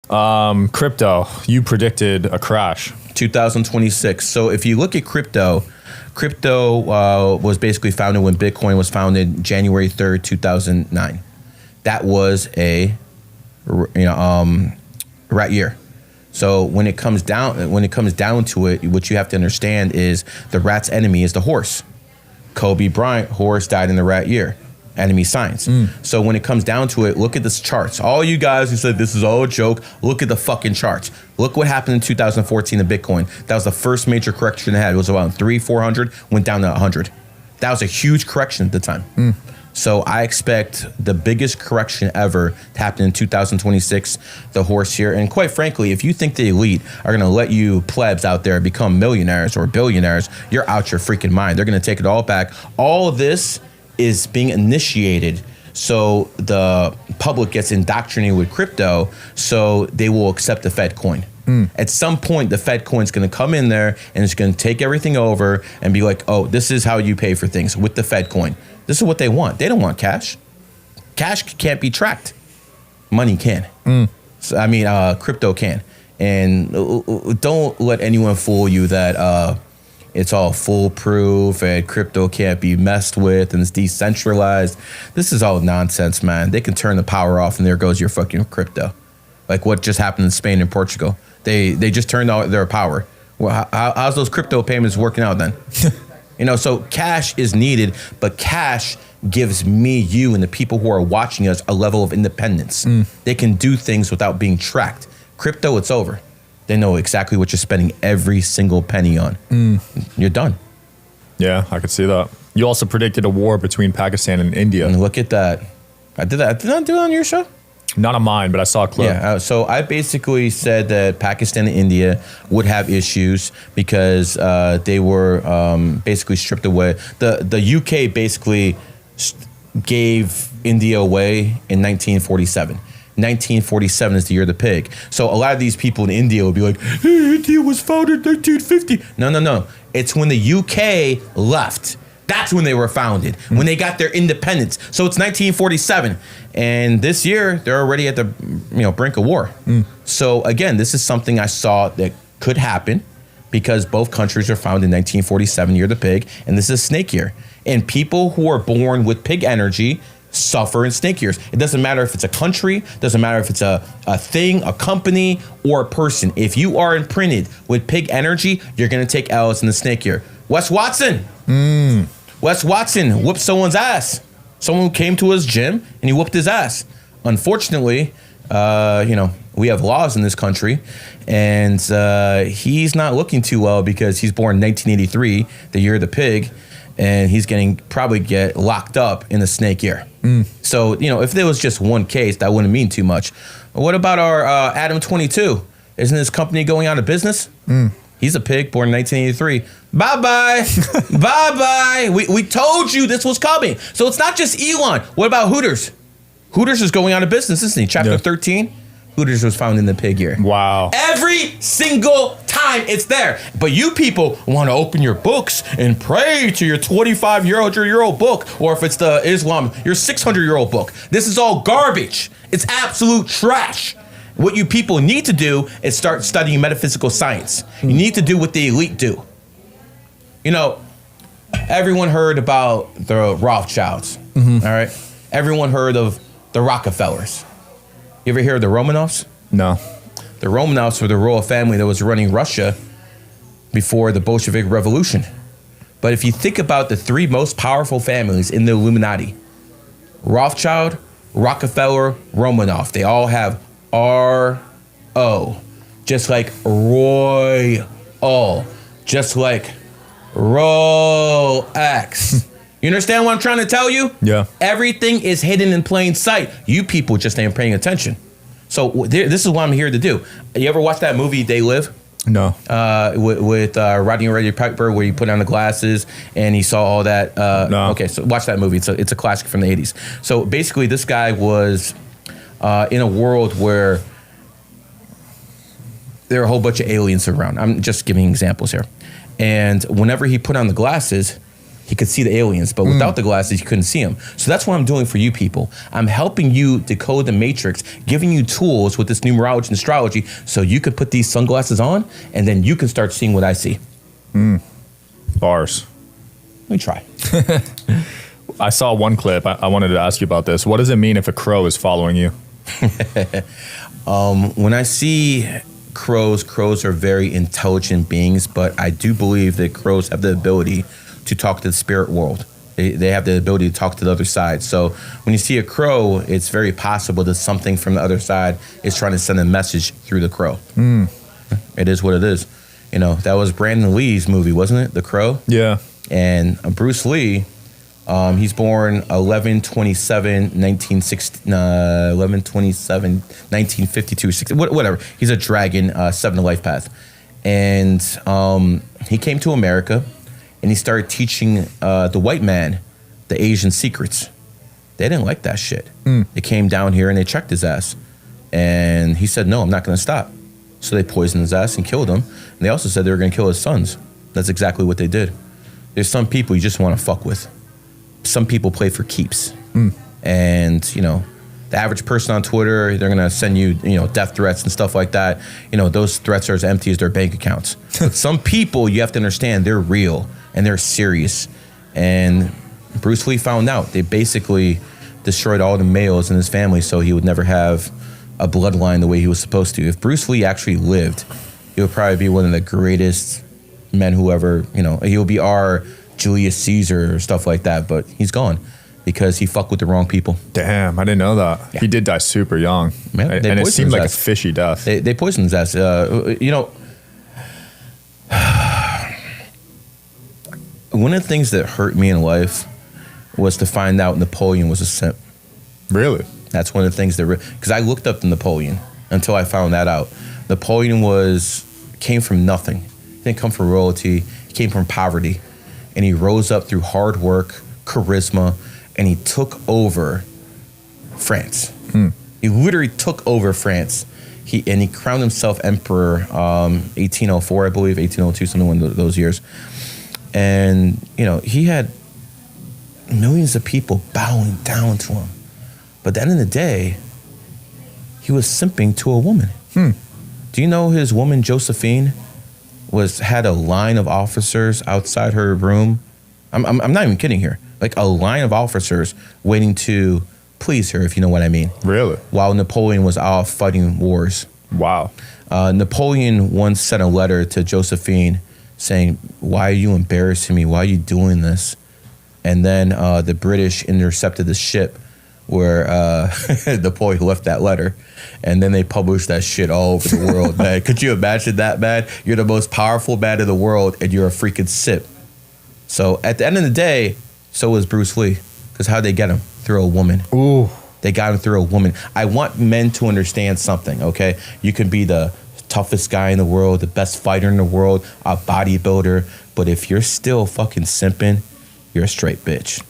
Crypto, you predicted a crash. 2026. So if you look at crypto was basically founded when Bitcoin was founded January 3rd, 2009. That was a rat year. So when it comes down to it, what you have to understand is the rat's enemy is the horse. Kobe Bryant, horse, died in the rat year. Enemy signs. So when it comes down to it, look at this charts. All you guys who said this is all a joke, look at the fucking charts. Look what happened in 2014 to Bitcoin. That was the first major correction it had. It was around 400, went down to 100. That was a huge correction at the time. So I expect the biggest correction ever to happen in 2026, the horse here. And quite frankly, if you think the elite are going to let you plebs out there become millionaires or billionaires, you're out your freaking mind. They're going to take it all back. All of this is being initiated so the public gets indoctrinated with crypto so they will accept the Fed coin. At some point, the Fed coin's going to come in there and it's going to take everything over and be like, oh, this is how you pay for things with the Fed coin. This is what they want. They don't want cash. Cash can't be tracked. Money can. So, crypto can. And don't let anyone fool you that it's all foolproof and crypto can't be messed with and it's decentralized. This is all nonsense, man. They can turn the power off and there goes your fucking crypto. Like what just happened in Spain and Portugal. They just turned out their power. Well, how's those crypto payments working out then? So cash is needed, but cash gives me, you, and the people who are watching us a level of independence. They can do things without being tracked. Crypto, it's over. They know exactly what you're spending every single penny on. You're done. Yeah, I could see that. You also predicted a war between Pakistan and India. And look at that. I did that. Did I do it on your show? Not on mine, but I saw a clip. Yeah, so I basically said that Pakistan and India would have issues because they were basically stripped away. The UK basically gave India away in 1947. 1947 is the year of the pig. So a lot of these people in India will be like, hey, India was founded in 1950. No. It's when the UK left. That's when they were founded, when they got their independence. So it's 1947. And this year, they're already at the brink of war. So again, this is something I saw that could happen because both countries were founded in 1947, year of the pig, and this is snake year. And people who are born with pig energy suffer in snake years. It doesn't matter if it's a country, doesn't matter if it's a thing, a company, or a person. If you are imprinted with pig energy, you're going to take L's in the snake year. Wes Watson. Wes Watson whooped someone's ass. Someone who came to his gym and he whooped his ass. Unfortunately, we have laws in this country, and he's not looking too well because he's born in 1983, the year of the pig, and he's probably get locked up in the snake year. So, if there was just one case, that wouldn't mean too much. What about our Adam 22? Isn't his company going out of business? He's a pig, born in 1983. Bye-bye. Bye-bye. We told you this was coming. So it's not just Elon. What about Hooters? Hooters is going out of business, isn't he? Chapter 13, Hooters was found in the pig year. Wow. Every single time it's there. But you people want to open your books and pray to your 25-year-old book, or if it's the Islam, your 600-year-old book. This is all garbage. It's absolute trash. What you people need to do is start studying metaphysical science. You need to do what the elite do. Everyone heard about the Rothschilds, all right? Everyone heard of the Rockefellers. You ever hear of the Romanovs? No. The Romanovs were the royal family that was running Russia before the Bolshevik Revolution. But if you think about the three most powerful families in the Illuminati, Rothschild, Rockefeller, Romanov, they all have R-O, just like Roy-O, just like Rolex. You understand what I'm trying to tell you? Yeah. Everything is hidden in plain sight. You people just ain't paying attention. So this is what I'm here to do. You ever watch that movie, They Live? No. With Rodney Reddy Piper, where he put on the glasses and he saw all that. No. Okay, so watch that movie. It's a classic from the 80s. So basically, this guy was in a world where there are a whole bunch of aliens around. I'm just giving examples here. And whenever he put on the glasses, he could see the aliens, but without the glasses, you couldn't see them. So that's what I'm doing for you people. I'm helping you decode the matrix, giving you tools with this numerology and astrology so you could put these sunglasses on and then you can start seeing what I see. Bars. Let me try. I saw one clip. I wanted to ask you about this. What does it mean if a crow is following you? When I see crows are very intelligent beings, but I do believe that crows have the ability to talk to the spirit world. They have the ability to talk to the other side. So when you see a crow, it's very possible that something from the other side is trying to send a message through the crow. It is what it is. You know, that was Brandon Lee's movie, wasn't it? The Crow? Yeah. And Bruce Lee, he's born 11/27/1952, whatever. He's a dragon, 7 life path. And he came to America and he started teaching the white man the Asian secrets. They didn't like that shit. They came down here and they checked his ass. And he said, no, I'm not going to stop. So they poisoned his ass and killed him. And they also said they were going to kill his sons. That's exactly what they did. There's some people you just want to fuck with. Some people play for keeps. And, you know, the average person on Twitter, they're going to send you, you know, death threats and stuff like that. You know, those threats are as empty as their bank accounts. But some people, you have to understand, they're real and they're serious. And Bruce Lee found out. They basically destroyed all the males in his family so he would never have a bloodline the way he was supposed to. If Bruce Lee actually lived, he would probably be one of the greatest men who ever, you know, he would be our Julius Caesar or stuff like that, but he's gone because he fucked with the wrong people. Damn, I didn't know that. Yeah. He did die super young. Man, and it seemed like his a fishy death. They poisoned his ass. You know, one of the things that hurt me in life was to find out Napoleon was a simp. Really? That's one of the things that, because I looked up to Napoleon until I found that out. Napoleon came from nothing. He didn't come from royalty. He came from poverty. And he rose up through hard work, charisma, and he took over France. He literally took over France. He crowned himself emperor 1804, I believe, 1802, something in those years. And, you know, he had millions of people bowing down to him. But at the end of the day, he was simping to a woman. Do you know his woman, Josephine, had a line of officers outside her room? I'm not even kidding here. Like a line of officers waiting to please her, if you know what I mean. Really? While Napoleon was off fighting wars. Wow. Napoleon once sent a letter to Josephine saying, why are you embarrassing me? Why are you doing this? And then the British intercepted the ship where Napoleon left that letter. And then they published that shit all over the world, man. Could you imagine that, man? You're the most powerful man in the world and you're a freaking sip. So at the end of the day, so was Bruce Lee. Because how'd they get him? Through a woman. Ooh. They got him through a woman. I want men to understand something, okay? You can be the toughest guy in the world, the best fighter in the world, a bodybuilder. But if you're still fucking simping, you're a straight bitch.